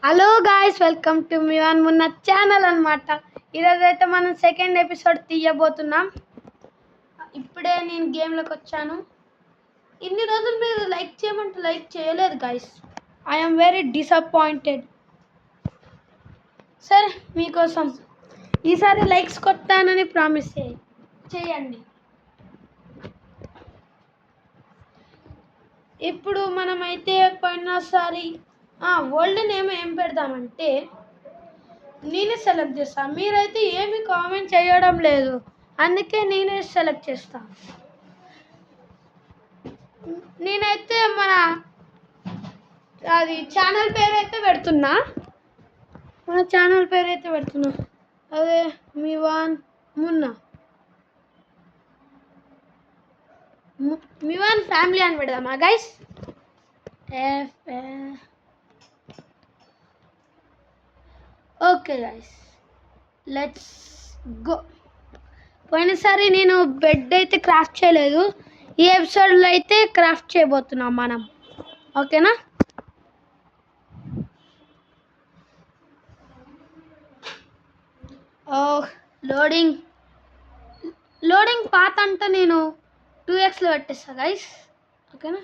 Hello guys, welcome to మివాన్ Munna channel అనమాట. ఈరోజైతే మనం సెకండ్ ఎపిసోడ్ తీయబోతున్నాం. ఇప్పుడే నేను గేమ్లోకి వచ్చాను. ఇన్ని రోజులు మీరు లైక్ చేయమంటే లైక్ చేయలేదు గాయ్స్. I'm very disappointed. సరే, మీకోసం ఈసారి లైక్స్ కొట్టానని ప్రామిస్ చేయండి. ఇప్పుడు మనమైతే పోయినసారి వరల్డ్ నేమ్ ఏం పెడదామంటే నేనే సెలెక్ట్ చేస్తాను. మీరైతే ఏమి కామెంట్ చేయడం లేదు, అందుకే నేనే సెలెక్ట్ చేస్తాను. నేనైతే అది ఛానల్ పేరైతే పెడుతున్నా. అదే మివాన్ ఫ్యామిలీ అని పెడదామా guys? Okay guys, let's go. పోయినసారి నేను బెడ్ అయితే క్రాఫ్ట్ చేయలేదు, ఈ ఎపిసోడ్లో అయితే క్రాఫ్ట్ చేయబోతున్నాం మనం. ఓకేనా? లోడింగ్ పాత్ అంతా నేను 2xలో పెట్టేస్తా గైస్. ఓకేనా?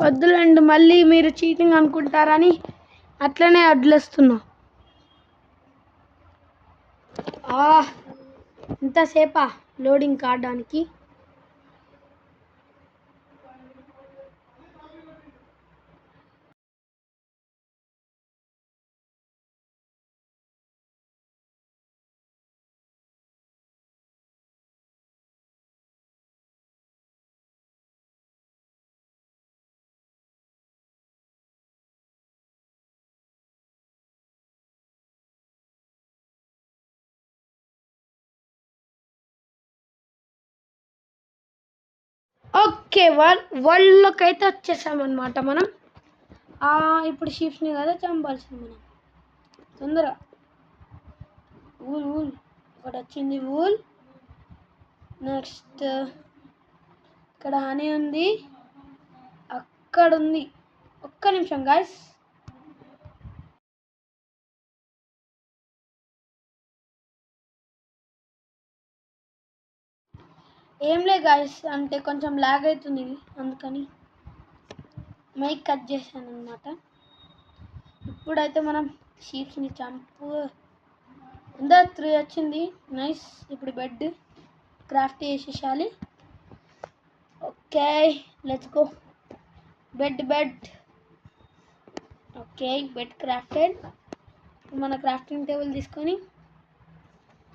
వద్దులండి, మళ్ళీ మీరు చీటింగ్ అనుకుంటారని అట్లనే వదిలేస్తున్నా. ఇంతసేపా లోడింగ్ కావడానికి? ఓకే, వరల్డ్లోకి అయితే వచ్చేసామన్నమాట మనం. ఇప్పుడు షీప్స్ని కదా చంపాల్సింది మనం. తొందరగా ఊల్ ఒకటి వచ్చింది. ఊల్ నెక్స్ట్ ఇక్కడ హనీ ఉంది, అక్కడ ఉంది. ఒక్క నిమిషం గాయస్. ఏం లే గాయస్, అంటే కొంచెం లాగ్ అవుతుంది, అందుకని మైక్ కట్ చేశాను అనమాట. ఇప్పుడైతే మనం షీప్స్ని చంపు. 3 వచ్చింది, నైస్. ఇప్పుడు బెడ్ క్రాఫ్ట్ చేసేసాలి. Okay, let's go. Bed okay, bed crafted. మన క్రాఫ్టింగ్ టేబుల్ తీసుకొని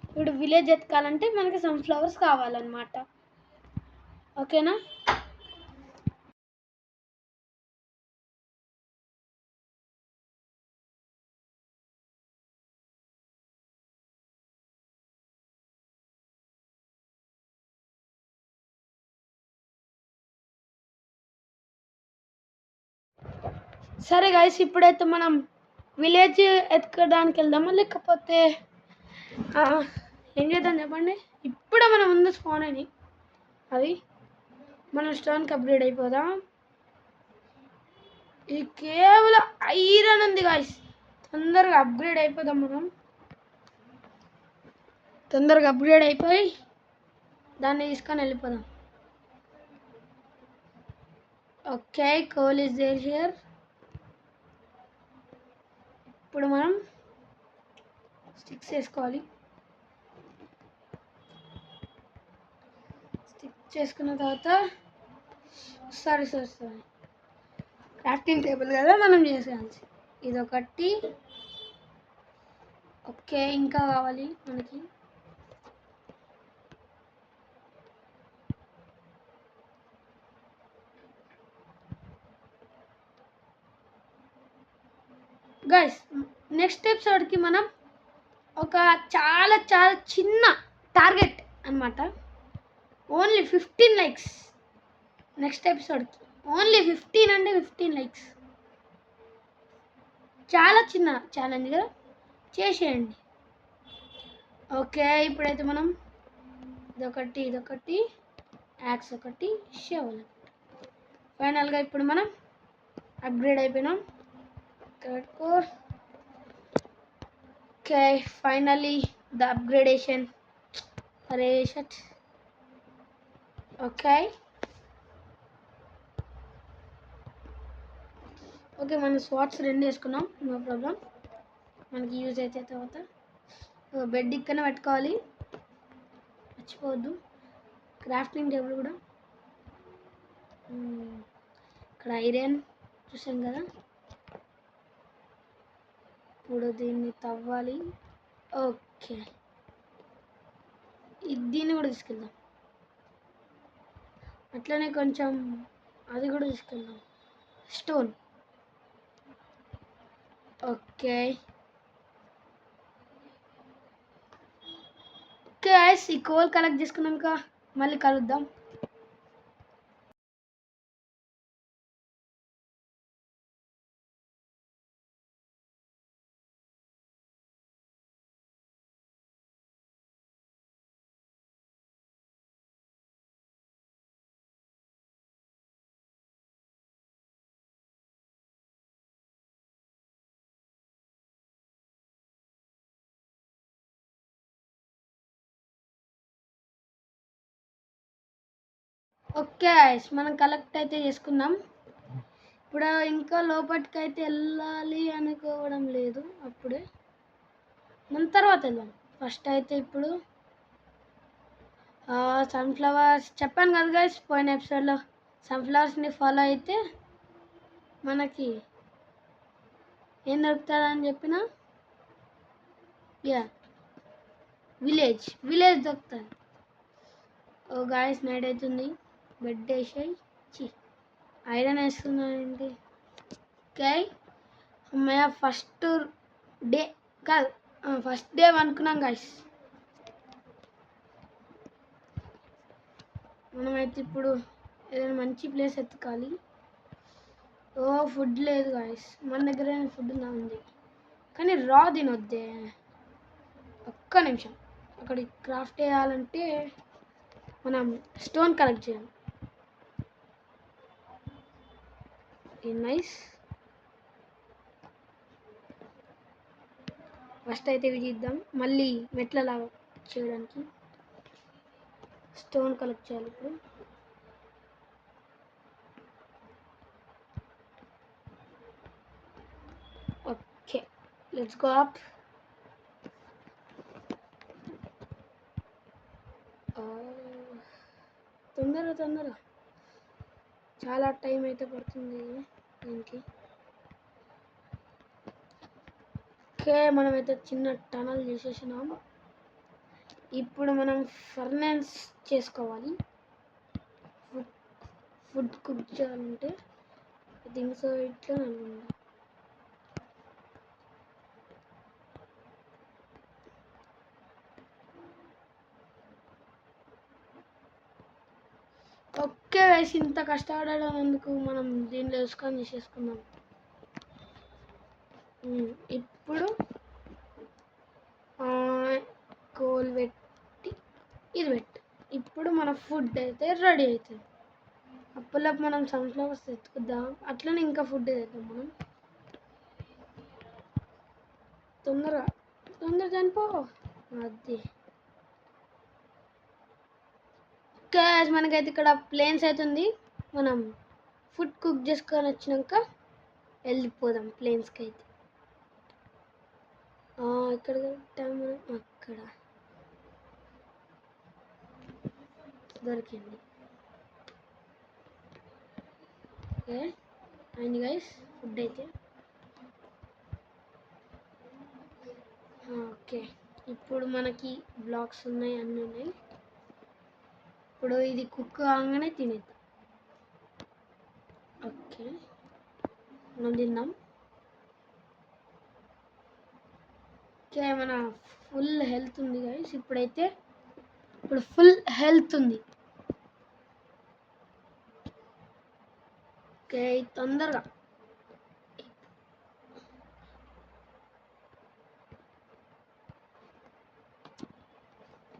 ఇప్పుడు విలేజ్ ఎత్తుకాలంటే మనకి సన్ఫ్లవర్స్ కావాలన్నమాట. ఓకేనా? సరే గాయస్, ఇప్పుడైతే మనం విలేజ్ ఎత్తుకోవడానికి వెళ్దామా, లేకపోతే ఏం చేద్దాం చెప్పండి? ఇప్పుడే మనం ముందు స్పాన్ అయినాయి అవి, మనం స్టోన్కి అప్గ్రేడ్ అయిపోదాం. ఇది కేవలం ఐరన్ ఉంది గాయస్, తొందరగా అప్గ్రేడ్ అయిపోదాం. మనం తొందరగా అప్గ్రేడ్ అయిపోయి దాన్ని తీసుకొని వెళ్ళిపోదాం. Okay, coal is there here. ఇప్పుడు మనం స్టిక్స్ వేసుకోవాలి. స్టిక్ చేసుకున్న తర్వాత సారీ క్రాఫ్టింగ్ టేబుల్ కదా మనం చేసేయాల్సి. ఇదొకటి. ఓకే, ఇంకా కావాలి మనకి. గైస్, నెక్స్ట్ ఎపిసోడ్కి మనం ఒక చాలా చాలా చిన్న టార్గెట్ అనమాట. ఓన్లీ 15 లైక్స్ నెక్స్ట్ ఎపిసోడ్కి. ఓన్లీ 15 అంటే 15 లైక్స్. చాలా చిన్న ఛాలెంజ్ కదా, చేసేయండి. ఓకే, ఇప్పుడైతే మనం ఇదొకటి యాక్స్ ఒకటి షెవల్. ఫైనల్గా ఇప్పుడు మనం అప్గ్రేడ్ అయిపోయినాం. Third core. Okay, finally the upgradation. అరే షట్. ఓకే ఓకే, మనం స్వాట్స్ 2 వేసుకున్నాం, నో ప్రాబ్లం. మనకి యూజ్ అయితే తర్వాత బెడ్ ఇక్కడనే పెట్టుకోవాలి, మర్చిపోవద్దు. క్రాఫ్టింగ్ టేబుల్ కూడా ఇక్కడ ఐరన్ చూసాం కదా. ఇప్పుడు దీన్ని తవ్వాలి. ఓకే, దీన్ని కూడా తీసుకెళ్దాం. అట్లనే కొంచెం అది కూడా తీసుకెళ్దాం, స్టోన్. ఓకే గైస్, ఈ కోల్ కలెక్ట్ చేసుకున్నాక మళ్ళీ కలుద్దాం. ఓకే గైస్, మనం కలెక్ట్ అయితే చేసుకున్నాం. ఇప్పుడు ఇంకా లోపలికి అయితే వెళ్ళాలి అనుకోవడం లేదు, అప్పుడే మనం తర్వాత వెళ్దాం. ఫస్ట్ అయితే ఇప్పుడు సన్ఫ్లవర్స్ చెప్పాను కదా గైస్ పోయిన ఎపిసోడ్లో, సన్ఫ్లవర్స్ని ఫాలో అయితే మనకి ఏం దొరుకుతుందని చెప్పిన, యా విలేజ్ దొరుకుతుంది. ఓ గాయస్, నైట్ అవుతుంది, బెడ్ వేసాయి. ఐరన్ వేసుకున్నానండి. ఓకే అమ్మయ్య, ఫస్ట్ డే కాదు, ఫస్ట్ డే అనుకున్నాం గాయస్. మనమైతే ఇప్పుడు ఏదైనా మంచి ప్లేస్ ఎత్తుకాలి. ఓ ఫుడ్ లేదు గాయస్, మన దగ్గర ఫుడ్ ఉంది కానీ రా తినొద్దే. ఒక్క నిమిషం, అక్కడ క్రాఫ్ట్ చేయాలంటే మనం స్టోన్ కలెక్ట్ చేయాలి. నైస్. ఫస్ట్ అయితే ఇవి చేద్దాం, మళ్ళీ మెట్లలా చేయడానికి స్టోన్ కలెక్ట్ చేయాలి. ఇప్పుడు ఓకే, లెట్స్ గో అప్. తొందర చాలా టైం అయితే పడుతుంది దీనికి. ఓకే, మనమైతే చిన్న టనల్ చేసేసినాం. ఇప్పుడు మనం ఫర్నెన్స్ చేసుకోవాలి, ఫుడ్ కుక్ చేయాలంటే. థింగ్స్ ఇట్లా అనుకుంటా. ఓకే వేసి ఇంత కష్టపడేందుకు మనం దీంట్లో వేసుకొని తీసేసుకుందాం. ఇప్పుడు కోల్ పెట్టి ఇది పెట్టి ఇప్పుడు మన ఫుడ్ అయితే రెడీ అవుతుంది. అప్పులప్పుడు మనం సన్ఫ్లవర్స్ ఎత్తుకుద్దాం, అట్లనే ఇంకా ఫుడ్ తెద్దాం మనం. తొందర చనిపో. అది ఓకే, మనకైతే ఇక్కడ ప్లేన్స్ అవుతుంది. మనం ఫుడ్ కుక్ చేసుకొని వచ్చినాక వెళ్ళిపోదాం ప్లేన్స్కి అయితే. ఇక్కడ అక్కడ దొరికింది. ఓకే అయింది గైస్ ఫుడ్ అయితే. ఓకే, ఇప్పుడు మనకి బ్లాక్స్ ఉన్నాయి, అన్నీ ఉన్నాయి. ఇప్పుడు ఇది కుక్ కాగానే తినేద్దాం. ఓకే, మనం తిన్నాం. ఓకే, మన ఫుల్ హెల్త్ ఉంది గైస్ ఇప్పుడైతే. ఇప్పుడు ఫుల్ హెల్త్ ఉంది. ఓకే, తొందరగా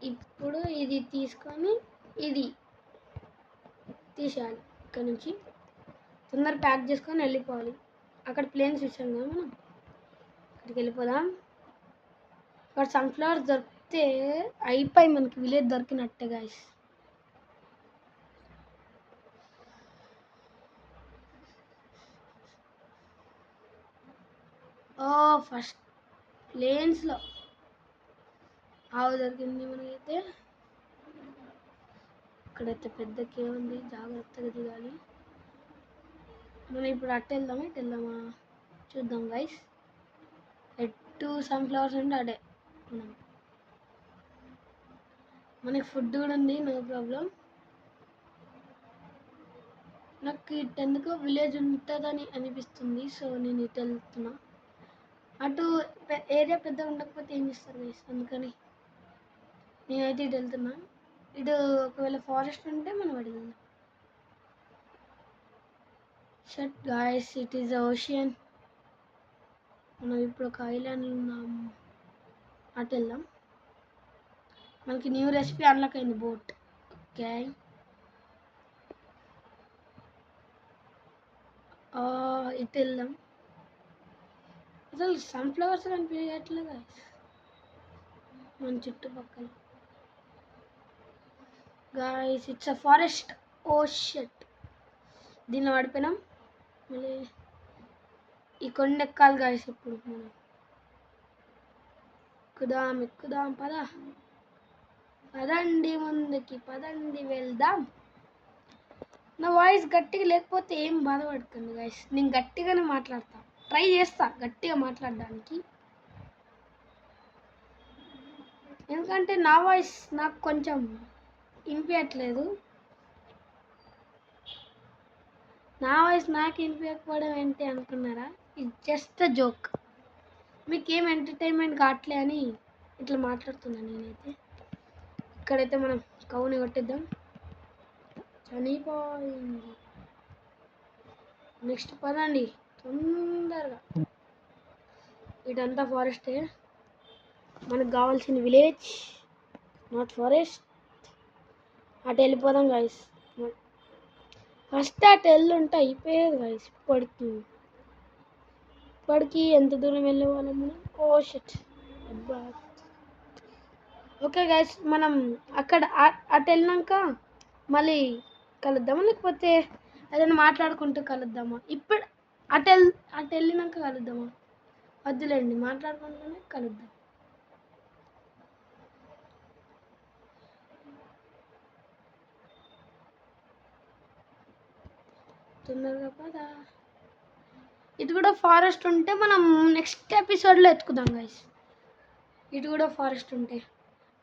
ఇప్పుడు ఇది తీసుకొని ఇది తీసేయాలి. ఇక్కడ నుంచి తొందర ప్యాక్ చేసుకొని వెళ్ళిపోవాలి. అక్కడ ప్లేన్స్ ఇచ్చాం కదా మనం, అక్కడికి వెళ్ళిపోదాం. అక్కడ సన్ఫ్లవర్స్ దొరికితే అయిపోయి మనకి విలేజ్ దొరికినట్టే గాయస్. ఫస్ట్ ప్లేన్స్లో ఆవు దొరికింది మనకైతే. ఇక్కడైతే పెద్ద కేవ్ ఉంది, జాగ్రత్తగా దిగాలి. మనం ఇప్పుడు అట్ట వెళ్దామా ఇటు వెళ్దామా చూద్దాం గైస్. ఎటు సన్ఫ్లవర్స్ అంటే అడే మనకి ఫుడ్ కూడా ఉంది, నో ప్రాబ్లం. నాకు ఇటు ఎందుకో విలేజ్ ఉంటుందని అనిపిస్తుంది, సో నేను ఇటు వెళ్తున్నా. అటు ఏరియా పెద్దగా ఉండకపోతే ఏం చేస్తారు గైస్, అందుకని నేనైతే ఇటు వెళ్తున్నా. ఇటు ఒకవేళ ఫారెస్ట్ ఉంటే మనం అటు వెళ్దాం. Shit guys, it is ocean. మనం ఇప్పుడు ఒక ఐలాండ్లో ఉన్నాం, అటు వెళ్దాం. మనకి న్యూ రెసిపీ అన్లాక్ అయింది, బోట్. ఓకే, ఇటు వెళ్దాం. అసలు సన్ఫ్లవర్స్ కనిపించట్లే గాయస్ మన చుట్టుపక్కల. Guys it's a forest. Oh shit, దీనిలో పడిపోయినాం. మళ్ళీ ఈ కొండ ఎక్కాలి గాయస్. ఇప్పుడు మనం ఎక్కుదాం పదండి ముందుకి, పదండి వెళ్దాం. నా వాయిస్ గట్టిగా లేకపోతే ఏం బాధపడకండి గాయస్, నేను గట్టిగానే మాట్లాడతా, ట్రై చేస్తా గట్టిగా మాట్లాడడానికి. ఎందుకంటే నా వాయిస్ నాకు కొంచెం వినిపించట్లేదు. నా వాయిస్ నాకు వినిపించకపోవడం ఏంటి అనుకున్నారా? It's just a joke. మీకేం ఎంటర్టైన్మెంట్ కావట్లే అని ఇట్లా మాట్లాడుతున్నాను నేనైతే. ఇక్కడైతే మనం కౌని కొట్టిద్దాం. చనిపోయింది. నెక్స్ట్ పదండి తొందరగా. ఇటంతా ఫారెస్టే, మనకు కావాల్సిన విలేజ్, నాట్ ఫారెస్ట్. అటు వెళ్ళిపోదాం గైస్. ఫస్ట్ అటు వెళ్ళుంటే అయిపోయేది గైస్. ఇప్పటికి ఎంత దూరం వెళ్ళేవాళ్ళం మనం. ఓ షట్, అబ్బా. ఓకే గైస్, మనం అక్కడ అటు వెళ్ళినాక మళ్ళీ కలుద్దామా, లేకపోతే ఏదైనా మాట్లాడుకుంటూ కలుద్దామా? ఇప్పుడు అటు వెళ్ళినాక కలుద్దామా? వద్దులేండి, మాట్లాడుకుంటూనే కలుద్దాం. తొందరగా పదా. ఇటు కూడా ఫారెస్ట్ ఉంటే మనం నెక్స్ట్ ఎపిసోడ్లో ఎత్తుకుదాం గైస్. ఇటు కూడా ఫారెస్ట్ ఉంటే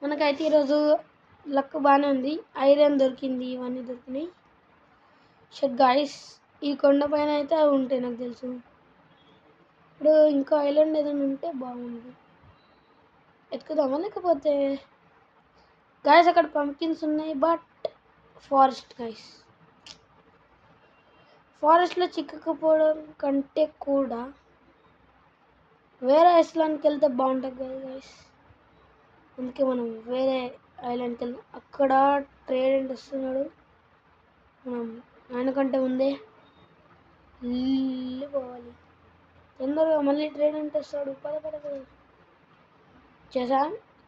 మనకైతే ఈరోజు లక్ బాగానే ఉంది. ఐరన్ దొరికింది, ఇవన్నీ దొరికినాయి. షట్ గాయస్, ఈ కొండ పైన అయితే అవి ఉంటాయి నాకు తెలుసు. ఇప్పుడు ఇంకా ఐలాండ్ ఏదైనా ఉంటే బాగుంది, ఎత్తుకుదామా? లేకపోతే గాయస్ అక్కడ పంకిన్స్ ఉన్నాయి, బట్ ఫారెస్ట్ గాయస్. ఫారెస్ట్లో చిక్కకపోవడం కంటే కూడా వేరే ఐలాండ్కి వెళ్తే బాగుంటుంది కదా గైస్. అందుకే మనం వేరే ఐలాండ్కి వెళ్దాం. అక్కడ ట్రేడెంట్ వస్తున్నాడు, మనం ఆయనకంటే ముందే వెళ్ళిపోవాలి తొందరగా. మళ్ళీ ట్రేడెంట్ వస్తాడు, పద చేసా.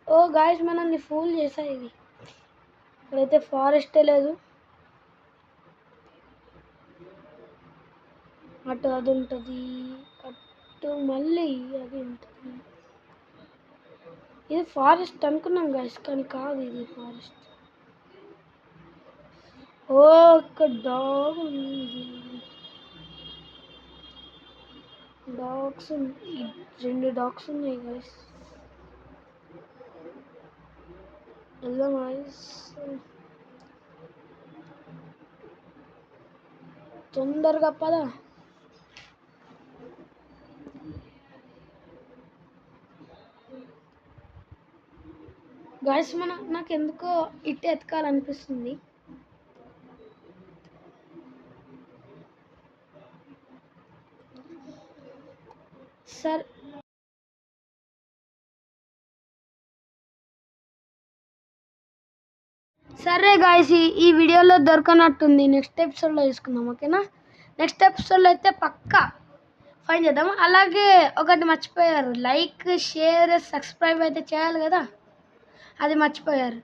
ఓ గాయస్, మనల్ని ఫూల్ చేసా ఇది. ఇక్కడైతే ఫారెస్టే లేదు, అటు అది ఉంటుంది, అటు మళ్ళీ అది ఉంటుంది. ఇది ఫారెస్ట్ అనుకున్నాం గాయస్, కానీ కాదు ఇది ఫారెస్ట్. ఓ ఒక డాగ్ ఉంది, డాగ్స్ 2 డాగ్స్ ఉన్నాయి గాయస్. వెళ్దాం గాయస్, తొందరగా పద. గాయస్ నాకు ఎందుకో ఇట్టే ఎతకాలనిపిస్తుంది. సరే సరే గాయస్, ఈ వీడియోలో దొరకనట్టుంది. నెక్స్ట్ ఎపిసోడ్లో తీసుకుందాం, ఓకేనా? నెక్స్ట్ ఎపిసోడ్లో అయితే పక్కా ఫైన్ చేద్దాం. అలాగే ఒకటి మర్చిపోయారు, లైక్ షేర్ సబ్స్క్రైబ్ అయితే చేయాలి కదా, అది మర్చిపోయారు.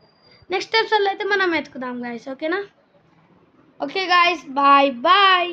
నెక్స్ట్ ఎపిసోడ్లో అయితే మనం ఎత్తుకుదాం గాయస్, ఓకేనా? Okay guys, bye bye.